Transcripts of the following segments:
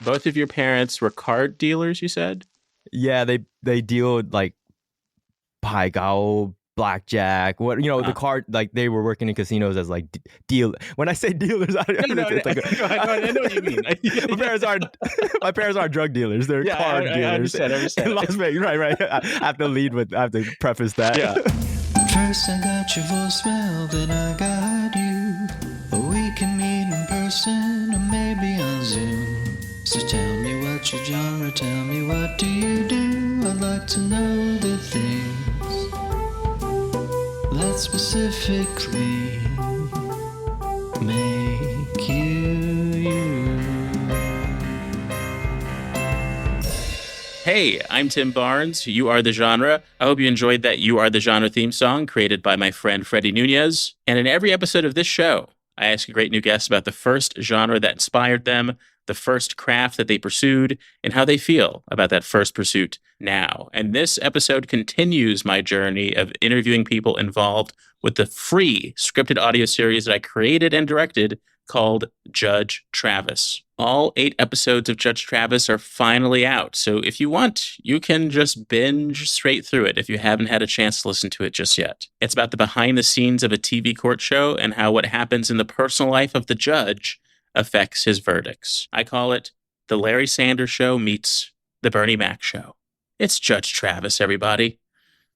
Both of your parents were card dealers, you said? Yeah, they deal with like pai gao, blackjack, what the Uh, card, like they were working in casinos as like deal. When I say dealers, no, it's like no, I know what you mean. my parents aren't my parents aren't drug dealers. They're Yeah, card I dealers understand. I in understand. Las Vegas. Right. I have to preface that. Yeah. First I got your voicemail, then I got you. We can meet in person or maybe on Zoom. So tell me what's your genre, tell me what do you do? I'd like to know the things that specifically make you. Hey, I'm Tim Barnes. You Are the Genre. I hope you enjoyed that You Are the Genre theme song created by my friend Freddie Nunez. And in every episode of this show, I ask a great new guest about the first genre that inspired them, the first craft that they pursued, and how they feel about that first pursuit now. And this episode continues my journey of interviewing people involved with the free scripted audio series that I created and directed called Judge Travis. All 8 episodes of Judge Travis are finally out, so if you want, you can just binge straight through it if you haven't had a chance to listen to it just yet. It's about the behind the scenes of a TV court show and how what happens in the personal life of the judge affects his verdicts. I call it The Larry Sanders Show meets The Bernie Mac Show. It's Judge Travis, everybody.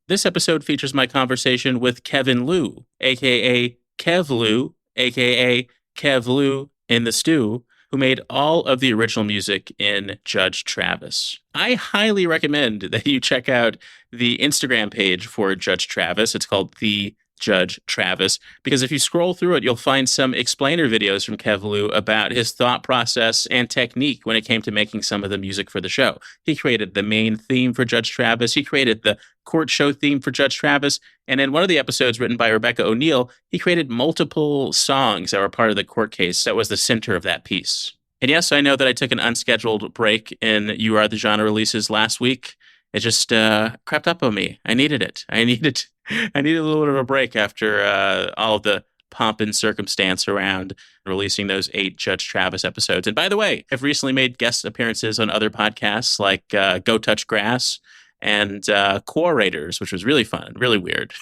This episode features my conversation with Kev Luu, aka Kev Luu, aka Kev Luu in the Stew, who made all of the original music in Judge Travis. I highly recommend that you check out the Instagram page for Judge Travis. It's called The Judge Travis, because if you scroll through it, you'll find some explainer videos from Kev Luu about his thought process and technique when it came to making some of the music for the show. He created the main theme for Judge Travis. He created the court show theme for Judge Travis. And in one of the episodes written by Rebecca O'Neill, he created multiple songs that were part of the court case that was the center of that piece. And yes, I know that I took an unscheduled break in You Are the Genre releases last week. It just crept up on me. I needed it. I needed a little bit of a break after all of the pomp and circumstance around releasing those 8 Judge Travis episodes. And by the way, I've recently made guest appearances on other podcasts like Go Touch Grass and Quora Raiders, which was really fun, really weird.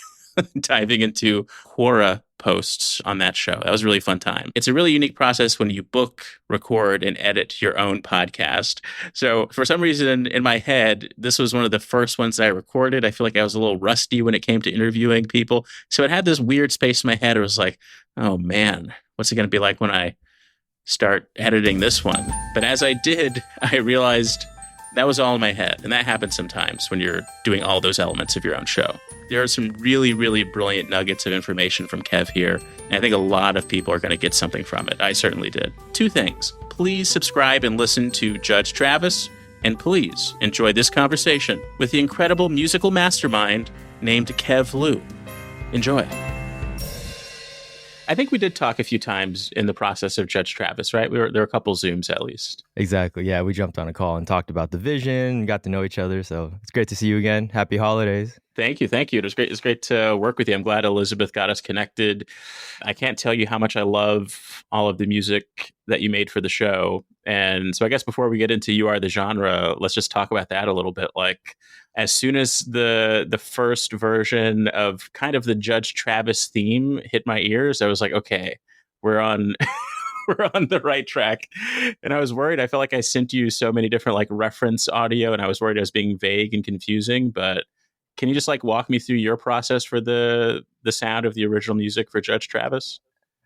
Diving into Quora posts on that show. That was a really fun time. It's a really unique process when you book, record, and edit your own podcast. So for some reason in my head, this was one of the first ones that I recorded. I feel like I was a little rusty when it came to interviewing people. So it had this weird space in my head. It was like, oh man, what's it going to be like when I start editing this one? But as I did, I realized that was all in my head. And that happens sometimes when you're doing all those elements of your own show. There are some really, really brilliant nuggets of information from Kev here, and I think a lot of people are going to get something from it. I certainly did. 2 things. Please subscribe and listen to Judge Travis, and please enjoy this conversation with the incredible musical mastermind named Kev Luu. Enjoy. I think we did talk a few times in the process of Judge Travis, right? There were a couple Zooms at least. Exactly. Yeah, we jumped on a call and talked about the vision, got to know each other. So it's great to see you again. Happy holidays. Thank you. It was great. It's great to work with you. I'm glad Elizabeth got us connected. I can't tell you how much I love all of the music that you made for the show. And so I guess before we get into You Are the Genre, let's just talk about that a little bit. Like, as soon as the first version of kind of the Judge Travis theme hit my ears, I was like, okay, we're on we're on the right track. And I was worried. I felt like I sent you so many different like reference audio, and I was worried I was being vague and confusing. But can you just like walk me through your process for the sound of the original music for Judge Travis?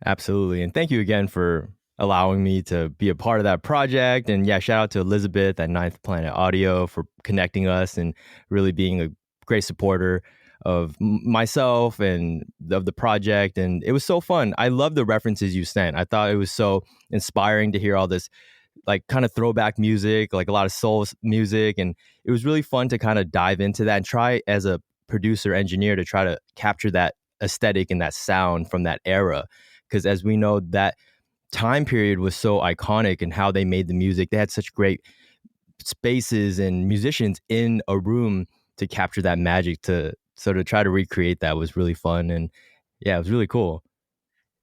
Absolutely. And thank you again for allowing me to be a part of that project. And yeah, shout out to Elizabeth at Ninth Planet Audio for connecting us and really being a great supporter of myself and of the project. And it was so fun. I love the references you sent. I thought it was so inspiring to hear all this like kind of throwback music, like a lot of soul music. And it was really fun to kind of dive into that and try as a producer engineer to try to capture that aesthetic and that sound from that era. Because as we know, that time period was so iconic and how they made the music. They had such great spaces and musicians in a room to capture that magic. To try to recreate that was really fun. And yeah, it was really cool.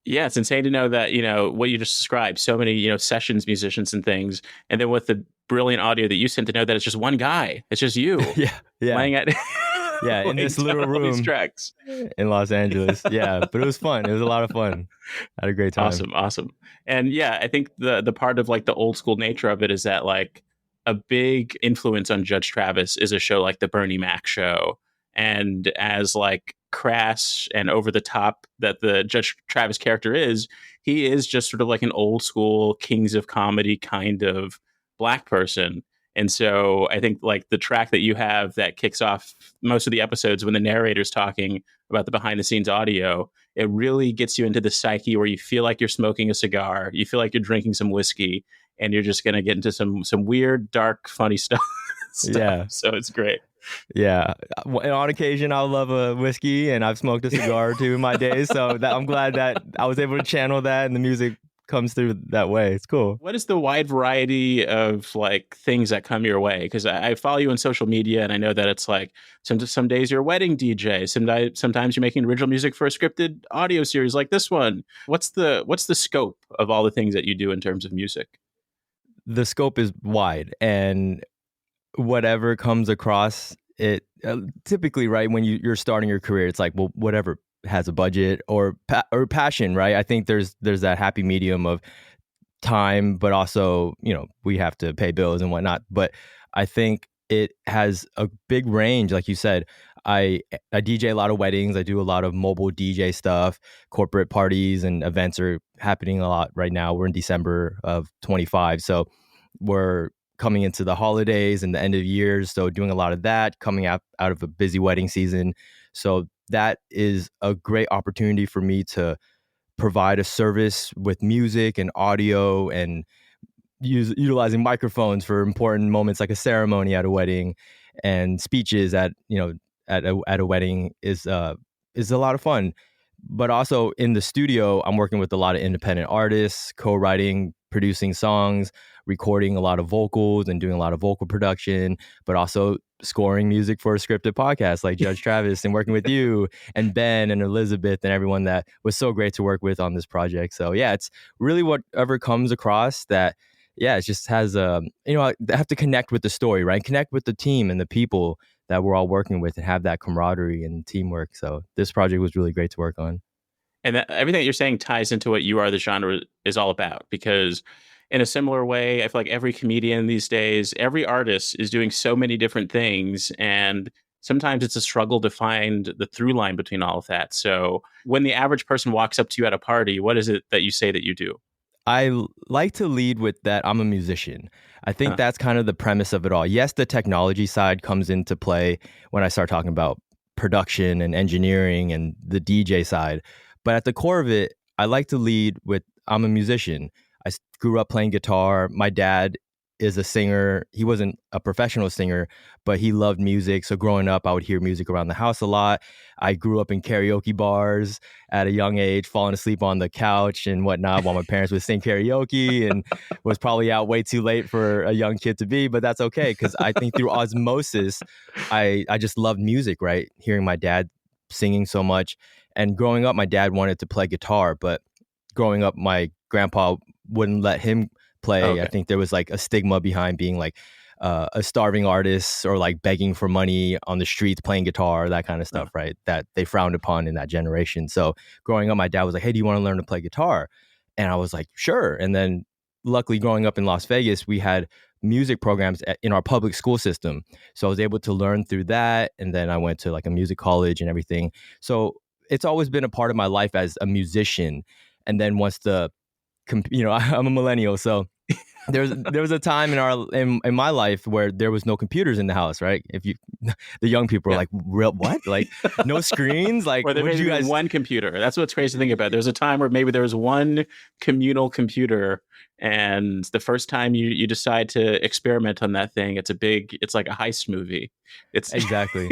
Yeah, it's insane to know that, what you just described, so many, sessions, musicians and things. And then with the brilliant audio that you sent, to know that it's just one guy. It's just you Yeah, yeah, laying at yeah. In laying this down little all these room tracks. in Los Angeles. Yeah, but it was fun. It was a lot of fun. I had a great time. Awesome, awesome. And yeah, I think the part of like the old school nature of it is that like a big influence on Judge Travis is a show like the Bernie Mac show. And as like crass and over the top that the Judge Travis character is, he is just sort of like an old school Kings of Comedy kind of black person. And so I think like the track that you have that kicks off most of the episodes when the narrator's talking about the behind the scenes audio, it really gets you into the psyche where you feel like you're smoking a cigar, you feel like you're drinking some whiskey, and you're just gonna get into some weird, dark, funny stuff. Yeah, So it's great. yeah. And on occasion, I'll love a whiskey, and I've smoked a cigar or two in my days. So I'm glad that I was able to channel that, and the music comes through that way. It's cool. What is the wide variety of like things that come your way? Because I follow you on social media, and I know that it's like some days you're a wedding DJ, sometimes you're making original music for a scripted audio series like this one. What's the scope of all the things that you do in terms of music? The scope is wide, and whatever comes across it, typically, right, when you're starting your career, it's like, well, whatever has a budget or passion, right? I think there's that happy medium of time, but also, we have to pay bills and whatnot. But I think it has a big range. Like you said, I DJ a lot of weddings. I do a lot of mobile DJ stuff. Corporate parties and events are happening a lot right now. We're in December of 25. So we're coming into the holidays and the end of years. So doing a lot of that, coming out of a busy wedding season. So that is a great opportunity for me to provide a service with music and audio and utilizing microphones for important moments like a ceremony at a wedding and speeches at a wedding is a lot of fun. But also in the studio, I'm working with a lot of independent artists, co-writing, producing songs, recording a lot of vocals and doing a lot of vocal production, but also scoring music for a scripted podcast like Judge Travis and working with you and Ben and Elizabeth and everyone that was so great to work with on this project. So yeah, it's really whatever comes across that. Yeah, it just has I have to connect with the story, right? Connect with the team and the people that we're all working with and have that camaraderie and teamwork. So this project was really great to work on. And everything that you're saying ties into what You Are the Genre is all about. Because in a similar way, I feel like every comedian these days, every artist is doing so many different things. And sometimes it's a struggle to find the through line between all of that. So when the average person walks up to you at a party, what is it that you say that you do? Like to lead with that I'm a musician. I think Huh. that's kind of the premise of it all. Yes, the technology side comes into play when I start talking about production and engineering and the DJ side. But at the core of it, I like to lead with I'm a musician. Grew up playing guitar. My dad is a singer. He wasn't a professional singer, but he loved music. So growing up, I would hear music around the house a lot. I grew up in karaoke bars at a young age, falling asleep on the couch and whatnot while my parents would sing karaoke, and was probably out way too late for a young kid to be, but that's okay. Cause I think through osmosis, I just loved music, right? Hearing my dad singing so much. And growing up, my dad wanted to play guitar, but growing up, my grandpa wouldn't let him play. Okay. I think there was like a stigma behind being like a starving artist or like begging for money on the streets, playing guitar, that kind of stuff, right? That they frowned upon in that generation. So growing up, my dad was like, "Hey, do you want to learn to play guitar?" And I was like, "Sure." And then luckily growing up in Las Vegas, we had music programs in our public school system. So I was able to learn through that. And then I went to like a music college and everything. So it's always been a part of my life as a musician. And then once I'm a millennial, so there was a time in my life where there was no computers in the house, right? The young people are Yeah. like, real what? Like no screens? Like Or there what may did you have been guys? one computer. That's what's crazy to think about. There's a time where maybe there was one communal computer, and the first time you decide to experiment on that thing, it's like a heist movie. It's Exactly.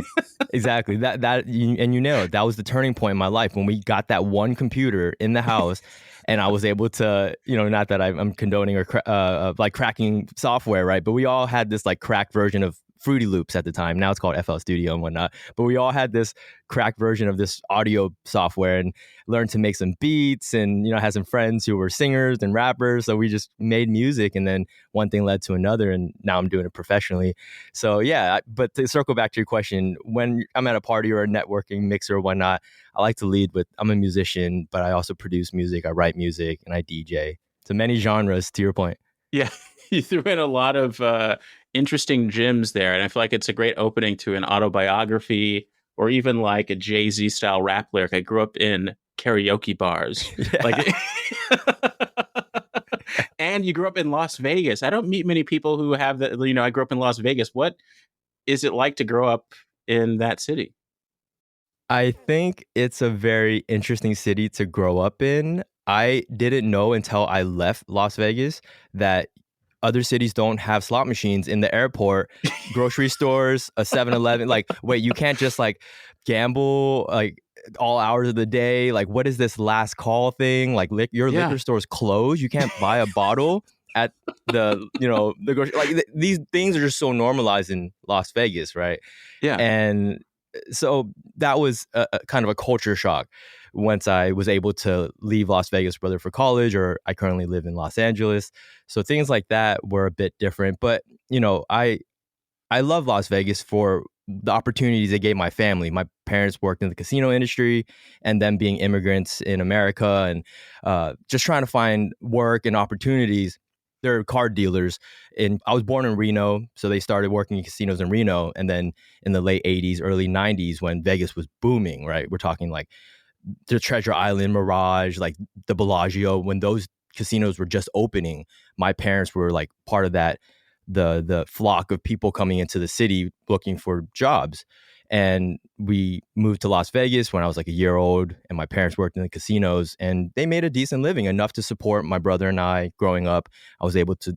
Exactly. And you know, that was the turning point in my life when we got that one computer in the house, and I was able to, not that I'm condoning or like cracking software, right? But we all had this like cracked version of Fruity Loops at the time. Now it's called FL Studio and whatnot. But we all had this cracked version of this audio software and learned to make some beats, and had some friends who were singers and rappers. So we just made music, and then one thing led to another, and now I'm doing it professionally. So yeah, but to circle back to your question, when I'm at a party or a networking mixer or whatnot, I like to lead with I'm a musician, but I also produce music, I write music, and I DJ. So many genres, to your point. Yeah, you threw in a lot of interesting gems there, and I feel like it's a great opening to an autobiography or even like a Jay-Z style rap lyric. I grew up in karaoke bars, Yeah. like, and you grew up in Las Vegas. I don't meet many people who have that. I grew up in Las Vegas. What is it like to grow up in that city? I think it's a very interesting city to grow up in. I didn't know until I left Las Vegas that other cities don't have slot machines in the airport, grocery stores, a 7-Eleven. Like, wait, you can't just like gamble like all hours of the day. Like, what is this last call thing? Like, your Yeah. liquor store's closed. You can't buy a bottle at the grocery. Like, these things are just so normalized in Las Vegas, right? Yeah. And so that was a kind of a culture shock once I was able to leave Las Vegas, whether for college or I currently live in Los Angeles. So things like that were a bit different. But, I love Las Vegas for the opportunities it gave my family. My parents worked in the casino industry, and them being immigrants in America and just trying to find work and opportunities. They're card dealers. And I was born in Reno, so they started working in casinos in Reno. And then in the late 80s, early 90s, when Vegas was booming, right? We're talking like the Treasure Island, Mirage, like the Bellagio, when those casinos were just opening, my parents were like part of that, the flock of people coming into the city looking for jobs. And we moved to Las Vegas when I was like a year old, and my parents worked in the casinos, and they made a decent living, enough to support my brother and I growing up. I was able to,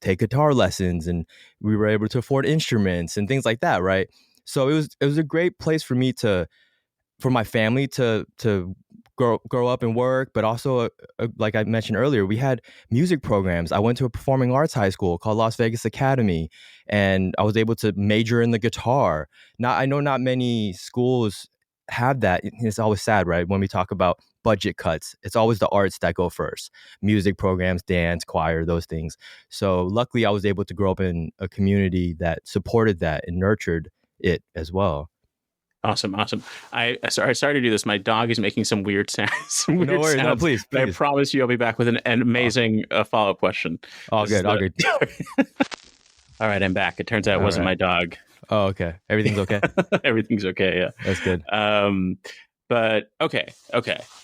take guitar lessons, and we were able to afford instruments and things like that, right? So it was a great place for me for my family to grow up and work, but also like I mentioned earlier, we had music programs. I went to a performing arts high school called Las Vegas Academy, and I was able to major in the guitar. Now, I know not many schools have that. It's always sad, right? When we talk about budget cuts, it's always the arts that go first: music programs, dance, choir, those things. So luckily I was able to grow up in a community that supported that and nurtured it as well. Awesome. Sorry to do this. My dog is making some weird sounds. No worries. No, please. But I promise you, I'll be back with an amazing follow-up question. All good. All good. All right, I'm back. It turns out it wasn't my dog. Oh, okay. Everything's okay. Everything's okay. Yeah, that's good. But okay.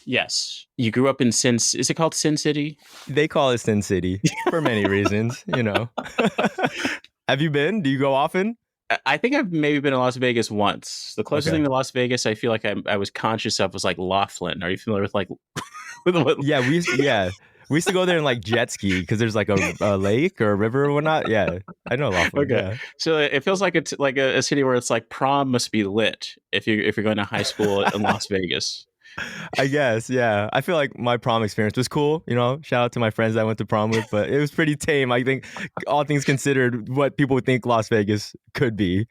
Yes, you grew up in Sin. Is it called Sin City? They call it Sin City for many reasons. Have you been? Do you go often? I think I've maybe been to Las Vegas once. The closest thing to Las Vegas I feel like I was conscious of was like Laughlin. Are you familiar with like? Yeah, we used to go there and like jet ski because there's like a lake or a river or whatnot. Yeah, I know Laughlin. Okay, yeah. So it feels like it's like a city where it's like prom must be lit if you're going to high school in Las Vegas. I guess, yeah. I feel like my prom experience was cool. Shout out to my friends that I went to prom with, but it was pretty tame. I think, all things considered, what people would think Las Vegas could be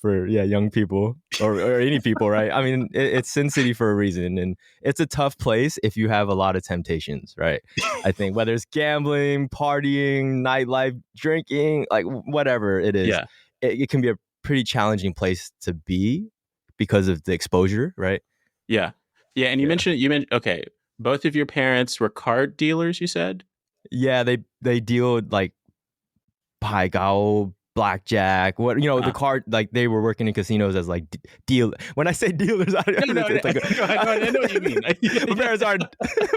for young people or any people, right? I mean, it's Sin City for a reason, and it's a tough place if you have a lot of temptations, right? I think whether it's gambling, partying, nightlife, drinking, like whatever it is, it can be a pretty challenging place to be because of the exposure, right? Yeah. And you mentioned okay, both of your parents were card dealers, you said? Yeah, they deal like pai gow, blackjack, the card, like they were working in casinos as like deal. When I say dealers, I know what you mean.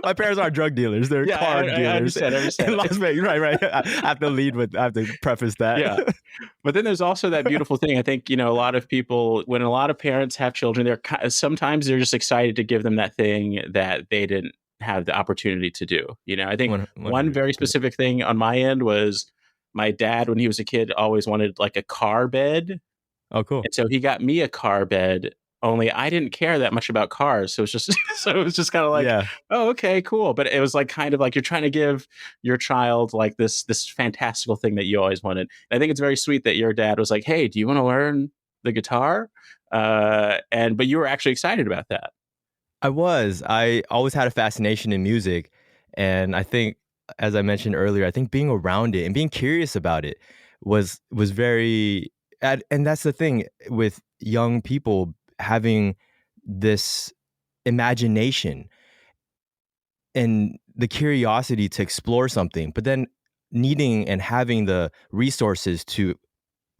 My parents aren't drug dealers; they're card dealers. I understand. In Las Vegas, right. I have to preface that. Yeah, but then there's also that beautiful thing. I think a lot of people, when a lot of parents have children, sometimes they're just excited to give them that thing that they didn't have the opportunity to do. I think one very specific thing on my end was, my dad, when he was a kid, always wanted like a car bed. Oh, cool. And so he got me a car bed Only I didn't care that much about cars, so it's just so it was just kind of like, Yeah. oh, okay, cool. But it was like kind of like you're trying to give your child like this fantastical thing that you always wanted. And I think it's very sweet that your dad was like, hey, do you want to learn the guitar? And but you were actually excited about that. I was. I always had a fascination in music. And I think, as I mentioned earlier, I think being around it and being curious about it was very and that's the thing with young people having this imagination and the curiosity to explore something, but then needing and having the resources to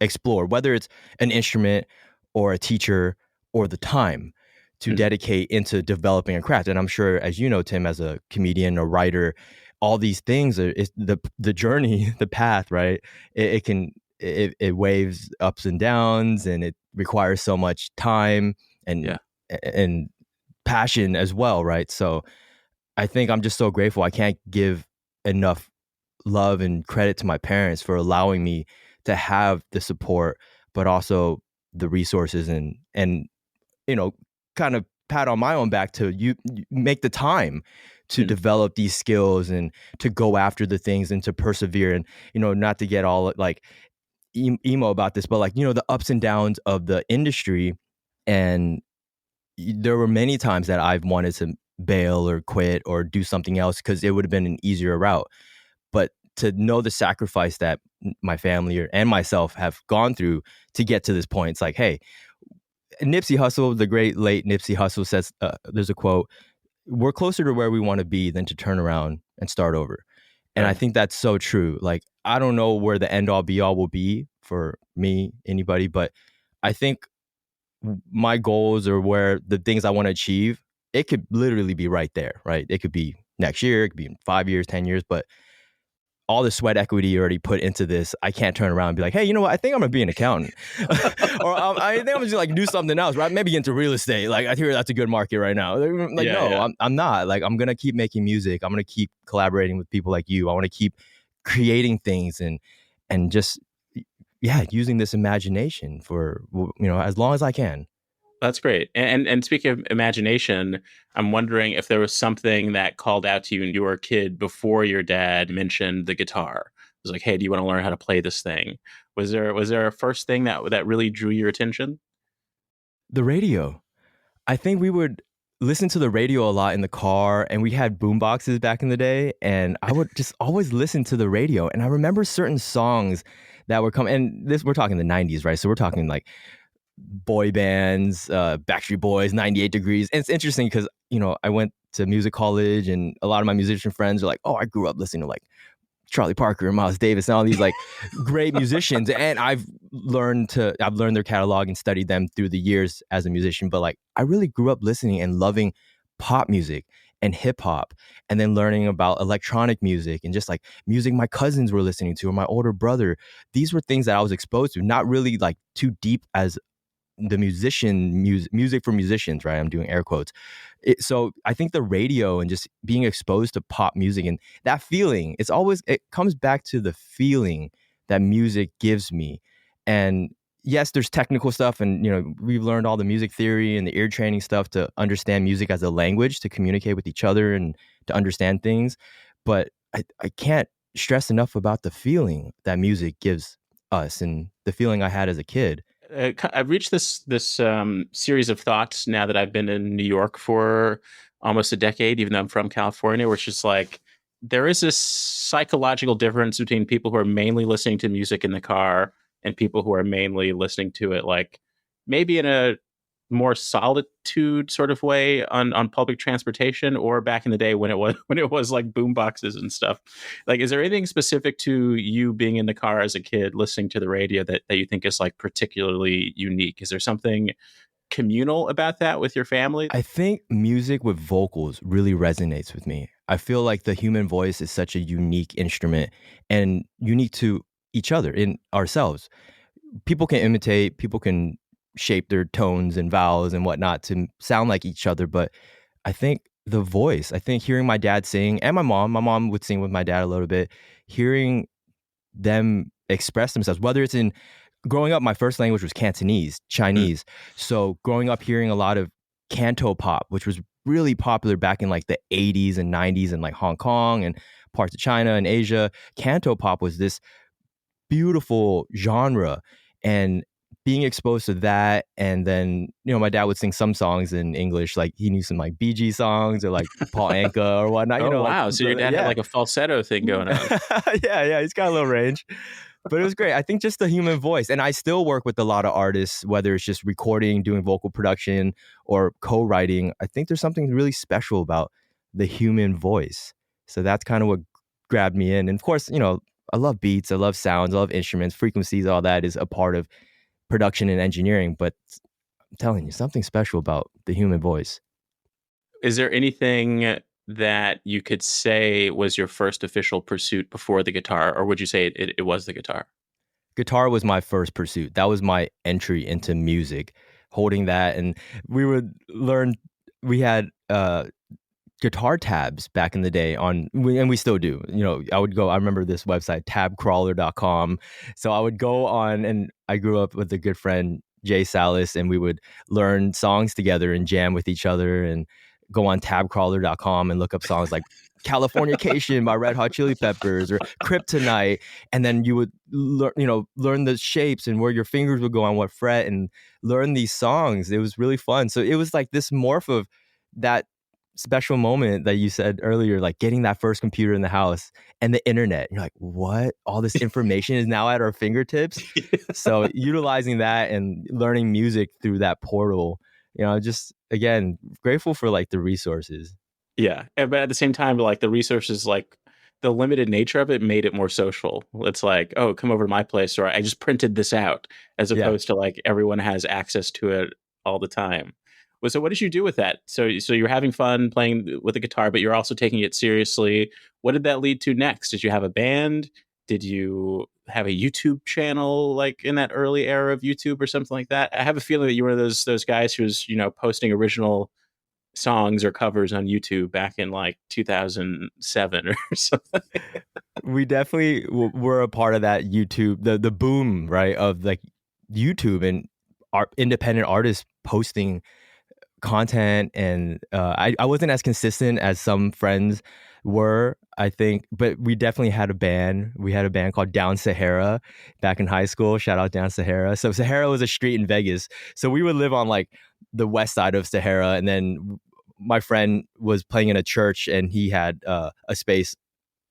explore, whether it's an instrument or a teacher or the time to Mhm. dedicate into developing a craft. And I'm sure, as you know, Tim, as a comedian, a writer, all these things are is the journey, the path, right? It can it waves ups and downs, and it requires so much time Yeah, and passion as well, right? So I think I'm just so grateful. I can't give enough love and credit to my parents for allowing me to have the support, but also the resources and you know, kind of pat on my own back to you make the time to Mhm. develop these skills and to go after the things and to persevere and not to get all like emo about this, but like the ups and downs of the industry and there were many times that I've wanted to bail or quit or do something else because it would have been an easier route. But to know the sacrifice that my family and myself have gone through to get to this point, it's like, hey, Nipsey Hussle, the great late Nipsey Hussle says, there's a quote, we're closer to where we want to be than to turn around and start over. And I Right. think that's so true. Like, I don't know where the end all be all will be for me, anybody, but I think my goals or where the things I want to achieve, it could literally be right there, right? It could be next year, it could be in 5 years, 10 years, but all the sweat equity you already put into this, I can't turn around and be like, hey, you know what? I think I'm gonna be an accountant, or I think I'm gonna like do something else, right? Maybe into real estate. Like I hear that's a good market right now. Like Yeah, no, yeah. I'm not. Like I'm gonna keep making music. I'm gonna keep collaborating with people like you. I want to keep creating things and just yeah, using this imagination for as long as I can. That's great. And speaking of imagination, I'm wondering if there was something that called out to you when you were a kid before your dad mentioned the guitar. It was like, hey, do you want to learn how to play this thing? Was there a first thing that really drew your attention? The radio. I think we would listen to the radio a lot in the car, and we had boom boxes back in the day, and I would just always listen to the radio. And I remember certain songs that were coming, and this we're talking the '90s, right? So we're talking like boy bands, Backstreet Boys, 98 Degrees. And it's interesting because I went to music college, and a lot of my musician friends are like, "Oh, I grew up listening to like Charlie Parker and Miles Davis and all these like great musicians." And I've learned their catalog and studied them through the years as a musician. But like I really grew up listening and loving pop music and hip hop and then learning about electronic music and just like music my cousins were listening to or my older brother. These were things that I was exposed to, not really like too deep as the music for musicians, right? I'm doing air quotes. So I think the radio and just being exposed to pop music and that feeling, it comes back to the feeling that music gives me. And yes, there's technical stuff, and we've learned all the music theory and the ear training stuff to understand music as a language to communicate with each other and to understand things. But I can't stress enough about the feeling that music gives us and the feeling I had as a kid. I've reached this series of thoughts now that I've been in New York for almost a decade, even though I'm from California, where it's just like there is this psychological difference between people who are mainly listening to music in the car and people who are mainly listening to it like maybe in a more solitude sort of way on public transportation or back in the day when it was when it was like boom boxes and stuff. Like, is there anything specific to you being in the car as a kid listening to the radio that you think is like particularly unique? Is there something communal about that with your family? I think music with vocals really resonates with me. I feel like the human voice is such a unique instrument and unique to each other in ourselves. People can imitate, people can shape their tones and vowels and whatnot to sound like each other. But I think the voice, I think hearing my dad sing and my mom would sing with my dad a little bit, hearing them express themselves, whether it's in growing up, my first language was Cantonese, Mm. Chinese. So growing up hearing a lot of canto pop, which was really popular back in like the 80s and 90s in like Hong Kong and parts of China and Asia. Canto pop was this beautiful genre, and being exposed to that, and then my dad would sing some songs in English, like he knew some like BG songs or like Paul Anka or whatnot, Oh like wow! So your dad had yeah. like a falsetto thing going on. Yeah, he's got a little range. But it was great. I think just the human voice. And I still work with a lot of artists, whether it's just recording, doing vocal production, or co-writing. I think there's something really special about the human voice. So that's kind of what grabbed me in. And of course, I love beats, I love sounds, I love instruments, frequencies, all that is a part of production and engineering. But I'm telling you, something special about the human voice. Is there anything that you could say was your first official pursuit before the guitar, or would you say it was the guitar? Guitar was my first pursuit. That was my entry into music, holding that. And we would learn, we had guitar tabs back in the day and we still do. I remember this website, tabcrawler.com. So I would go on, and I grew up with a good friend, Jay Salas, and we would learn songs together and jam with each other and go on tabcrawler.com and look up songs like Californication by Red Hot Chili Peppers or Kryptonite. And then you would learn the shapes and where your fingers would go on what fret and learn these songs. It was really fun. So it was like this morph of that special moment that you said earlier, like getting that first computer in the house and the internet. You're like, what? All this information is now at our fingertips. So utilizing that and learning music through that portal, just again, grateful for like the resources. Yeah, but at the same time, like the resources, like the limited nature of it made it more social. It's like, oh, come over to my place, or I just printed this out, as Yeah. opposed to like everyone has access to it all the time. Well, so what did you do with that? So you're having fun playing with the guitar, but you're also taking it seriously. What did that lead to next? Did you have a band? Did you have a YouTube channel like in that early era of YouTube or something like that? I have a feeling that you were those guys who was posting original songs or covers on YouTube back in like 2007 or something. We definitely were a part of that YouTube, the boom, right, of like YouTube and independent artists posting content. And I wasn't as consistent as some friends were, I think, but we definitely had a band. We had a band called Down Sahara back in high school. Shout out Down Sahara. So Sahara was a street in Vegas. So we would live on like the west side of Sahara, and then my friend was playing in a church, and he had a space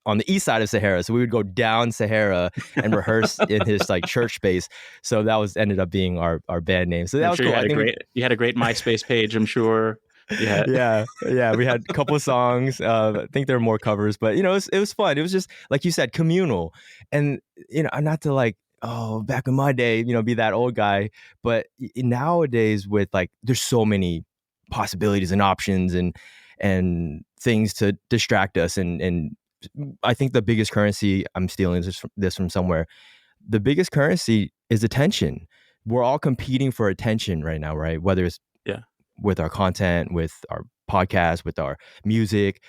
on the east side of Sahara. So we would go down Sahara and rehearse in his like church space. So that was ended up being our band name. So that I'm was sure cool. I think you had a great MySpace page, I'm sure. Yeah. yeah. We had a couple of songs. I think there were more covers, but it was fun. It was just like you said, communal, and not to like, oh, back in my day, be that old guy, but nowadays with like, there's so many possibilities and options and things to distract us, and I think the biggest currency, I'm stealing this from somewhere. The biggest currency is attention. We're all competing for attention right now, right? Whether it's Yeah. with our content, with our podcast, with our music.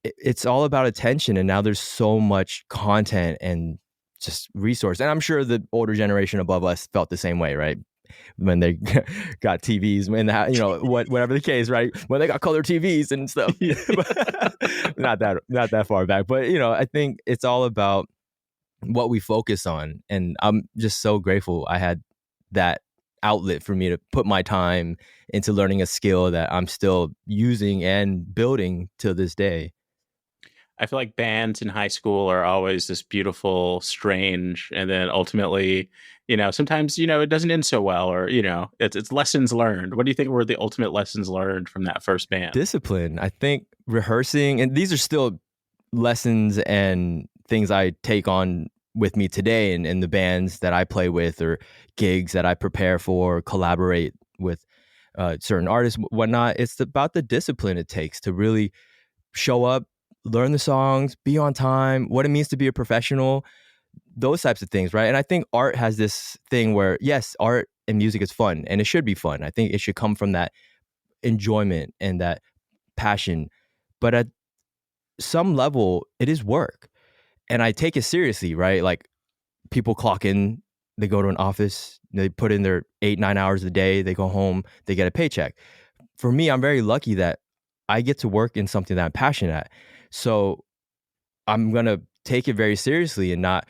It's all about attention. And now there's so much content and just resource. And I'm sure the older generation above us felt the same way, right? When they got TVs, when whatever the case, right? When they got color TVs and stuff. Yeah. not that far back, but I think it's all about what we focus on, and I'm just so grateful I had that outlet for me to put my time into learning a skill that I'm still using and building to this day. I feel like bands in high school are always this beautiful, strange, and then ultimately, sometimes, it doesn't end so well, or, it's lessons learned. What do you think were the ultimate lessons learned from that first band? Discipline. I think rehearsing, and these are still lessons and things I take on with me today, and the bands that I play with or gigs that I prepare for, collaborate with certain artists, whatnot. It's about the discipline it takes to really show up, learn the songs, be on time, what it means to be a professional, those types of things, right? And I think art has this thing where, yes, art and music is fun, and it should be fun. I think it should come from that enjoyment and that passion. But at some level, it is work. And I take it seriously, right? Like, people clock in they go to an office, they put in their 8-9 hours a day, they go home, they get a paycheck. For me, I'm very lucky that I get to work in something that I'm passionate at. So I'm gonna take it very seriously and not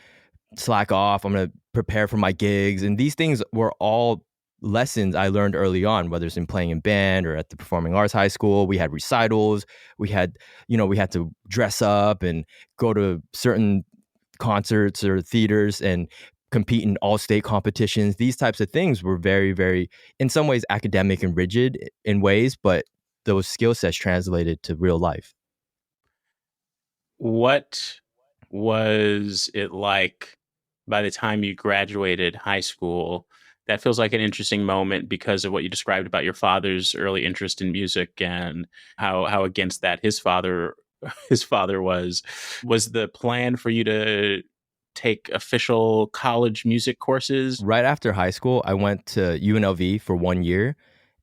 slack off. I'm gonna prepare for my gigs, and these things were all lessons I learned early on, whether it's in playing in band or at the performing arts high school. We had recitals, we had, we had to dress up and go to certain concerts or theaters and compete in all state competitions. These types of things were very, very, in some ways, academic and rigid in ways, but those skill sets translated to real life. What was it like by the time you graduated high school? That feels like an interesting moment because of what you described about your father's early interest in music and how against that his father was. Was the plan for you to take official college music courses? Right after high school, I went to UNLV for 1 year,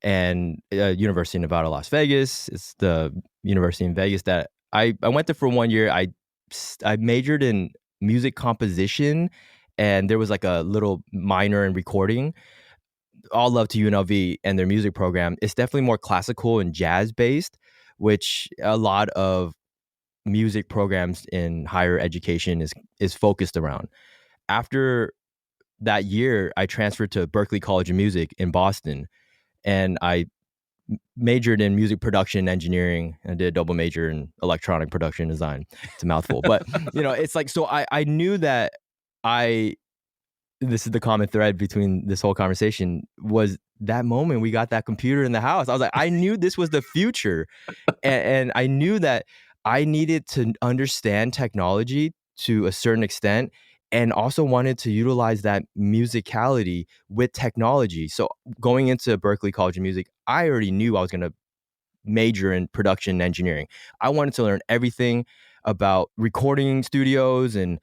and University of Nevada, Las Vegas. It's the university in Vegas that I went there for 1 year. I majored in music composition, and there was like a little minor in recording. All love to UNLV and their music program. It's definitely more classical and jazz based, which a lot of music programs in higher education is focused around. After that year, I transferred to Berklee College of Music in Boston, and I majored in music production and engineering, and did a double major in electronic production design. It's a mouthful, but it's like, so I knew that I this is the common thread between this whole conversation, was that moment we got that computer in the house. I was like, I knew this was the future, and I knew that I needed to understand technology to a certain extent, and also wanted to utilize that musicality with technology. So going into Berklee College of Music, I already knew I was going to major in production engineering. I wanted to learn everything about recording studios, and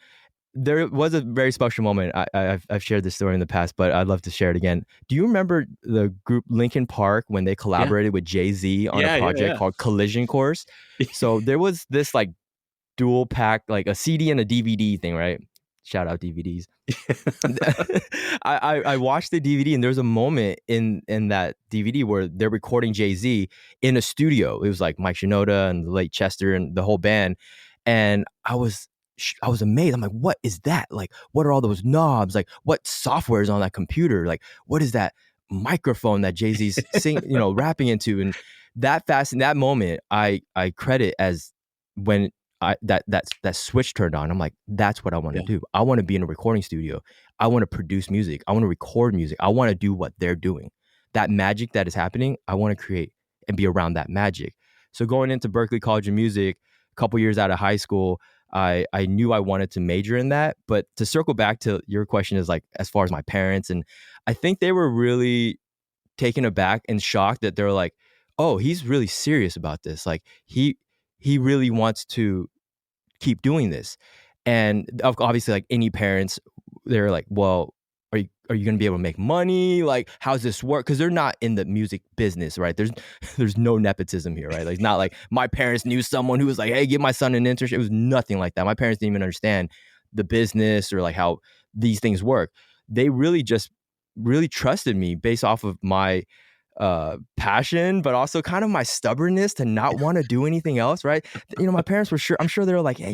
there was a very special moment. I've shared this story in the past, but I'd love to share it again. Do you remember the group Linkin Park when they Yeah. collaborated with Jay-Z on a Yeah, project yeah, called Collision Course? yeah. So there was this like dual pack, like a CD and a DVD thing, right? Shout out DVDs. I watched the DVD, and there was a moment in that DVD where they're recording Jay-Z in a studio. It was like Mike Shinoda and the late Chester and the whole band, and I was amazed. I'm like, what is that? Like, what are all those knobs? Like, what software is on that computer? Like, what is that microphone that Jay-Z's rapping into? And in that moment, I credit as when that switch turned on. I'm like, that's what I want to Yeah. do. I want to be in a recording studio. I want to produce music. I want to record music. I want to do what they're doing. That magic that is happening, I want to create and be around that magic. So going into Berklee College of Music, a couple years out of high school, I knew I wanted to major in that. But to circle back to your question, is like, as far as my parents, and I think they were really taken aback and shocked that they were like, oh, he's really serious about this. Like he really wants to keep doing this. And obviously, like any parents, they're like, well, are you going to be able to make money? Like, how's this work? Because they're not in the music business, right? There's no nepotism here, right? Like, it's not like my parents knew someone who was like, hey, give my son an internship. It was nothing like that. My parents didn't even understand the business or like how these things work. They really just really trusted me based off of my passion, but also kind of my stubbornness to not want to do anything else, right? My parents were sure, I'm sure they were like, hey,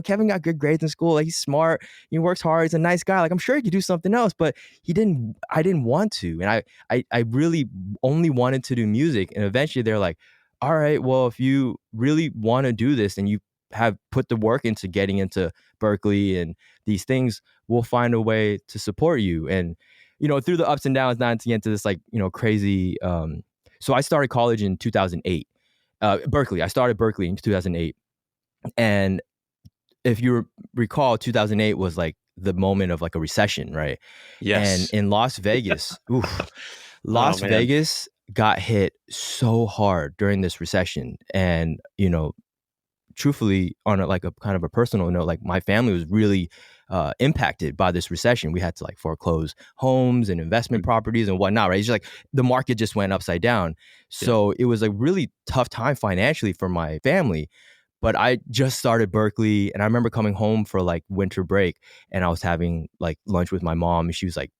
Kevin got good grades in school, like he's smart, he works hard, he's a nice guy, like I'm sure he could do something else, but I didn't want to. And I really only wanted to do music. And eventually they're like, all right, well, if you really want to do this and you have put the work into getting into Berklee and these things, we'll find a way to support you. And through the ups and downs, not to get into this like, crazy. So I started college in 2008. Berklee. I started Berklee in 2008. And if you recall, 2008 was like the moment of like a recession, right? And Yes. in Las Vegas, Oh, Las man. Vegas got hit so hard during this recession. And, truthfully, on a kind of a personal note, like my family was really impacted by this recession. We had to like foreclose homes and investment properties and whatnot, right? It's just like the market just went upside down. So it was a really tough time financially for my family. But I just started Berkeley, and I remember coming home for like winter break, and I was having like lunch with my mom, and she was like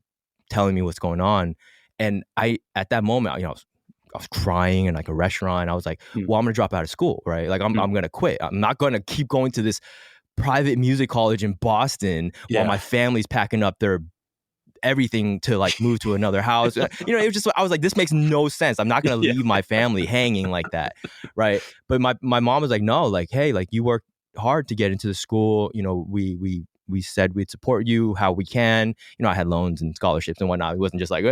telling me what's going on. And I, at that moment, I was crying in like a restaurant. I was like, Mm, well, I'm gonna drop out of school, right? Like mm. I'm gonna quit. I'm not gonna keep going to this private music college in Boston while Yeah. my family's packing up their everything to like move to another house. It was just, I was like, this makes no sense. I'm not gonna Yeah. leave my family hanging like that, right? But my mom was like, no, like, hey, like you worked hard to get into the school. We said we'd support you how we can. I had loans and scholarships and whatnot. It wasn't just like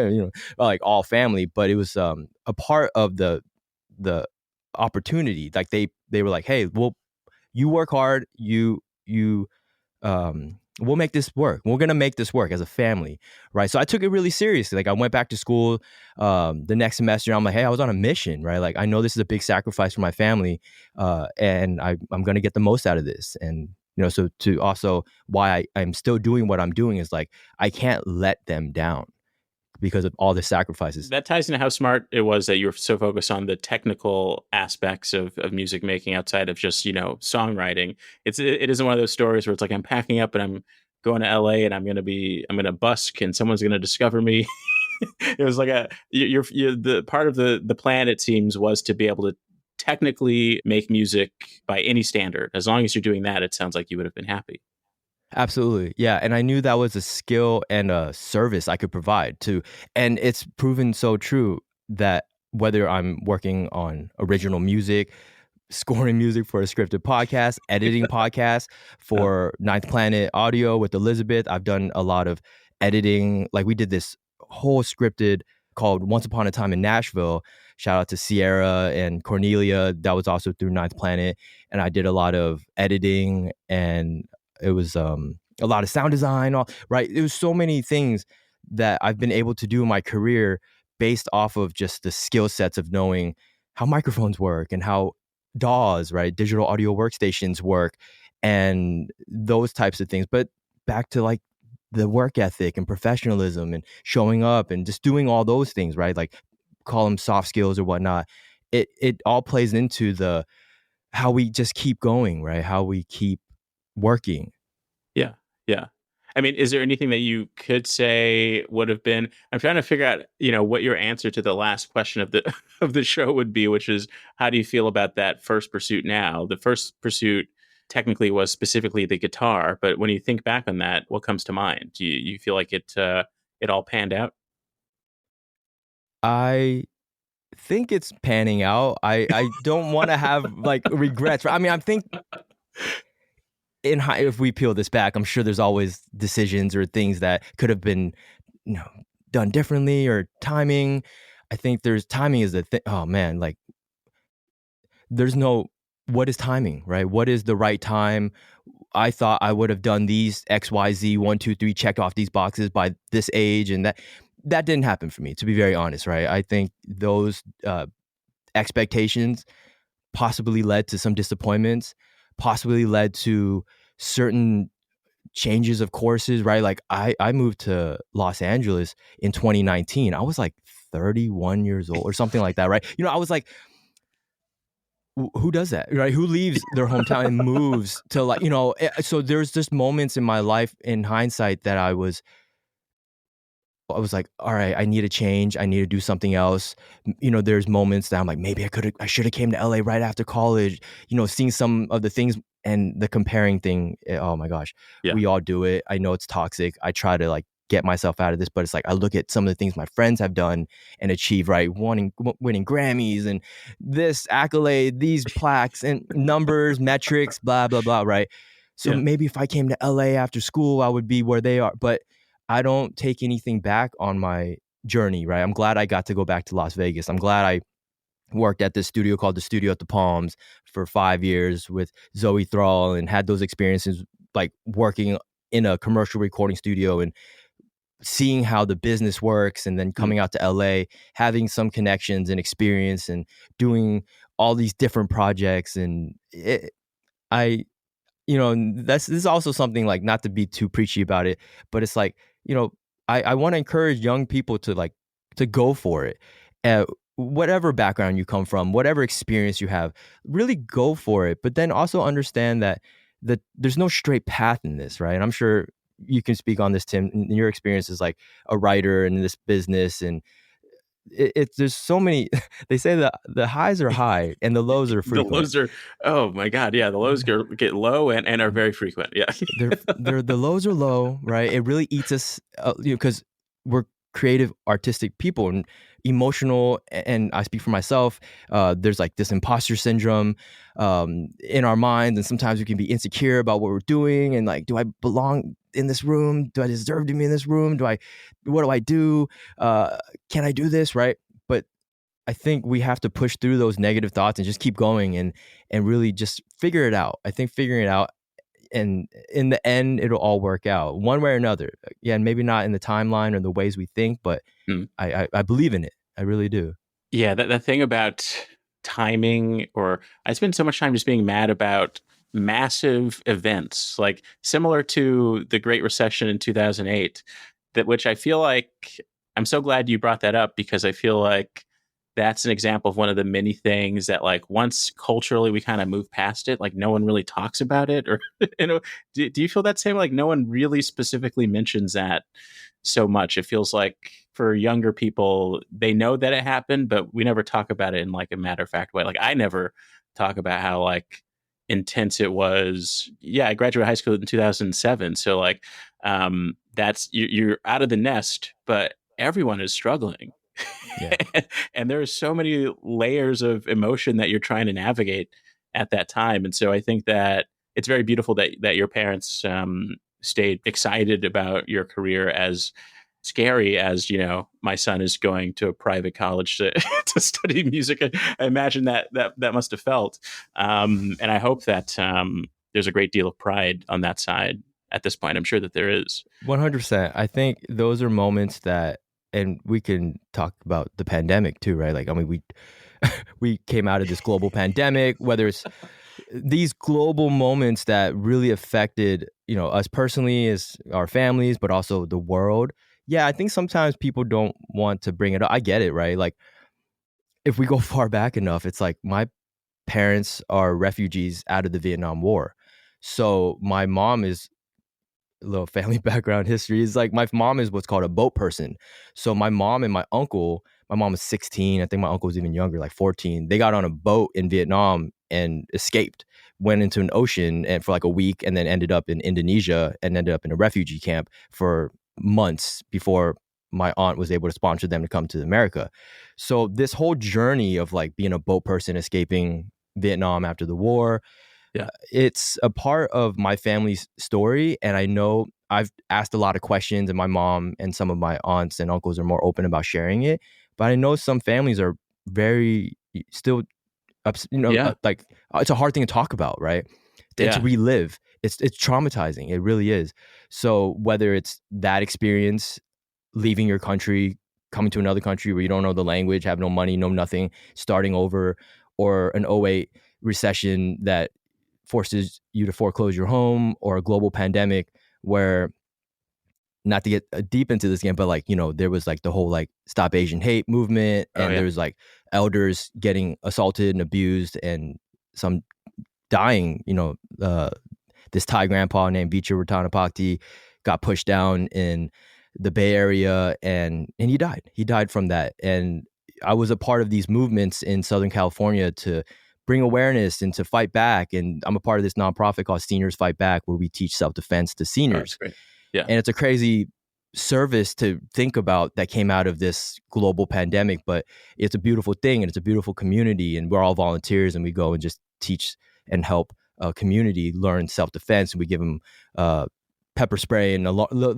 like all family, but it was a part of the opportunity. Like they were like, hey, well, you work hard, you we'll make this work. We're gonna make this work as a family, right? So I took it really seriously. Like I went back to school the next semester. I'm like, hey, I was on a mission, right? Like I know this is a big sacrifice for my family, and I'm gonna get the most out of this. And so to also why I'm still doing what I'm doing is like I can't let them down because of all the sacrifices. That ties into how smart it was that you were so focused on the technical aspects of music making outside of just, songwriting. It isn't one of those stories where it's like I'm packing up and I'm going to LA and I'm gonna busk and someone's gonna discover me. It was like you're the part of the plan, it seems, was to be able to technically make music by any standard. As long as you're doing that, it sounds like you would have been happy. Absolutely. Yeah. And I knew that was a skill and a service I could provide too. And it's proven so true that whether I'm working on original music, scoring music for a scripted podcast, editing podcasts Uh, for Ninth Planet Audio with Elizabeth, I've done a lot of editing. Like we did this whole scripted called Once Upon a Time in Nashville. Shout out to Sierra and Cornelia. That was also through Ninth Planet. And I did a lot of editing, and it was a lot of sound design, all right. It was so many things that I've been able to do in my career based off of just the skill sets of knowing how microphones work and how DAWs, right, digital audio workstations work, and those types of things. But back to like the work ethic and professionalism and showing up and just doing all those things, right? Like call them soft skills or whatnot. It all plays into the how we just keep going, right? How we keep working. Yeah, yeah. I mean, is there anything that you could say would have been? I'm trying to figure out, what your answer to the last question of the of the show would be, which is, how do you feel about that first pursuit now? The first pursuit technically was specifically the guitar, but when you think back on that, what comes to mind? Do you feel like it all panned out? I think it's panning out. I don't want to have like regrets. I mean, I think if we peel this back, I'm sure there's always decisions or things that could have been, you know, done differently or timing. I think there's timing is the thing. Oh man, like there's no what is timing, right? What is the right time? I thought I would have done these XYZ 1, 2, 3, checked off these boxes by this age, and that didn't happen for me, to be very honest, right? I think those expectations possibly led to some disappointments, possibly led to certain changes of courses, right? Like I moved to Los Angeles in 2019. I was like 31 years old or something like that, right? I was like, who does that, right? Who leaves their hometown and moves to like, so there's just moments in my life in hindsight that I was like, all right, I need a change. I need to do something else. There's moments that I'm like, maybe I should have came to LA right after college, seeing some of the things and the comparing thing. Oh my gosh, Yeah, we all do it. I know it's toxic. I try to like get myself out of this, but it's like, I look at some of the things my friends have done and achieved, right? Winning Grammys and this accolade, these plaques and numbers, metrics, blah, blah, blah, right? So yeah, maybe if I came to LA after school, I would be where they are. But I don't take anything back on my journey, right? I'm glad I got to go back to Las Vegas. I'm glad I worked at this studio called the Studio at the Palms for 5 years with Zoe Thrall and had those experiences like working in a commercial recording studio and seeing how the business works, and then mm, coming out to LA, having some connections and experience and doing all these different projects. And I this is also something, like, not to be too preachy about it, but it's like, I want to encourage young people to like to go for it. whatever background you come from, whatever experience you have, really go for it. But then also understand that there's no straight path in this, right? And I'm sure you can speak on this, Tim, in your experience as like a writer in this business. And there's so many. They say that the highs are high and the lows are The frequent. lows are, oh my God. Yeah. The lows get low and are very frequent. Yeah. They're the lows are low, right? It really eats us, because we're creative, artistic people and emotional. And I speak for myself. There's like this imposter syndrome in our minds, and sometimes we can be insecure about what we're doing and like, do I belong in this room? Do I deserve to be in this room? What do I do? Can I do this? Right? But I think we have to push through those negative thoughts and just keep going and really just figure it out. I think figuring it out, and in the end it'll all work out one way or another. Yeah, and maybe not in the timeline or the ways we think, but Hmm. I believe in it. I really do. Yeah, that thing about timing, or I spend so much time just being mad about massive events, like similar to the Great Recession in 2008, that which I feel like I'm so glad you brought that up because I feel like that's an example of one of the many things that like once culturally we kind of move past it, like no one really talks about it or do you feel that same like no one really specifically mentions that so much. It feels like for younger people, they know that it happened, but we never talk about it in like a matter of fact way. Like I never talk about how like intense it was. Yeah, I graduated high school in 2007, so like that's you're out of the nest, but everyone is struggling. Yeah. And there are so many layers of emotion that you're trying to navigate at that time. And so I think that it's very beautiful that your parents stayed excited about your career, as scary as my son is going to a private college to, to study music. I imagine that must have felt, and I hope that there's a great deal of pride on that side at this point. I'm sure that there is. 100%. I think those are moments that, and we can talk about the pandemic too, right? Like, I mean, we came out of this global pandemic, whether it's these global moments that really affected, us personally as our families, but also the world. Yeah, I think sometimes people don't want to bring it up. I get it, right? Like, if we go far back enough, it's like my parents are refugees out of the Vietnam War. So my mom is, a little family background history, is like my mom is what's called a boat person. So my mom and my uncle, my mom was 16. I think my uncle was even younger, like 14. They got on a boat in Vietnam and escaped, went into an ocean and for like a week, and then ended up in Indonesia and ended up in a refugee camp for months before my aunt was able to sponsor them to come to America. So this whole journey of like being a boat person, escaping Vietnam after the war, Yeah. it's a part of my family's story. And I know I've asked a lot of questions, and my mom and some of my aunts and uncles are more open about sharing it. But I know some families are very still, Yeah. like it's a hard thing to talk about, right? And to Yeah. relive. It's traumatizing. It really is. So whether it's that experience, leaving your country, coming to another country where you don't know the language, have no money, no nothing, starting over, or an '08 recession that forces you to foreclose your home, or a global pandemic where, not to get deep into this game, but like, there was like the whole like Stop Asian Hate movement, Oh and yeah. there's like elders getting assaulted and abused, and some dying. This Thai grandpa named Vichar Ratanapakdee got pushed down in the Bay Area, and he died. He died from that. And I was a part of these movements in Southern California to bring awareness and to fight back. And I'm a part of this nonprofit called Seniors Fight Back, where we teach self-defense to Oh, that's seniors. great. Yeah. And it's a crazy service to think about that came out of this global pandemic, but it's a beautiful thing, and it's a beautiful community, and we're all volunteers, and we go and just teach and help a community learn self-defense. And we give them pepper spray and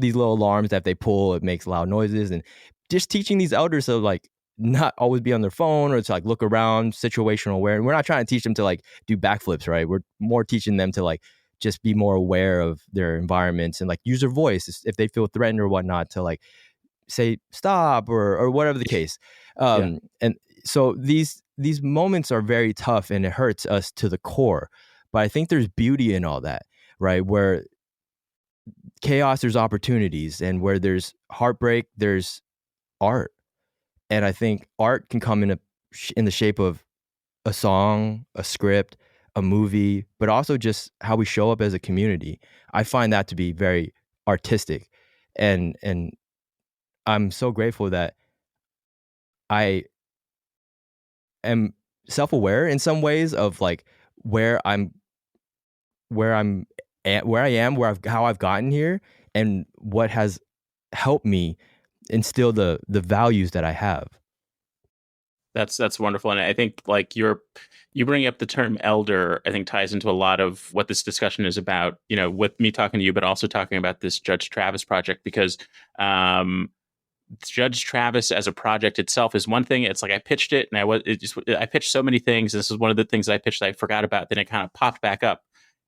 these little alarms that if they pull, it makes loud noises, and just teaching these elders to like not always be on their phone, or to like look around, situational aware. And we're not trying to teach them to like do backflips, right? We're more teaching them to like just be more aware of their environments and like use their voice if they feel threatened or whatnot, to like say stop, or whatever the case. Yeah. And so these moments are very tough, and it hurts us to the core. But I think there's beauty in all that, right? Where chaos, there's opportunities, and where there's heartbreak, there's art. And I think art can come in the shape of a song, a script, a movie, but also just how we show up as a community. I find that to be very artistic, and I'm so grateful that I am self-aware in some ways of like where I'm where I'm where I am, how I've gotten here, and what has helped me instill the values that I have. That's wonderful, and I think like you bring up the term elder. I think ties into a lot of what this discussion is about. You know, with me talking to you, but also talking about this Judge Travis project because um, Judge Travis as a project itself is one thing. It's like I pitched it, and I pitched so many things. This is one of the things that I pitched that I forgot about. Then it kind of popped back up.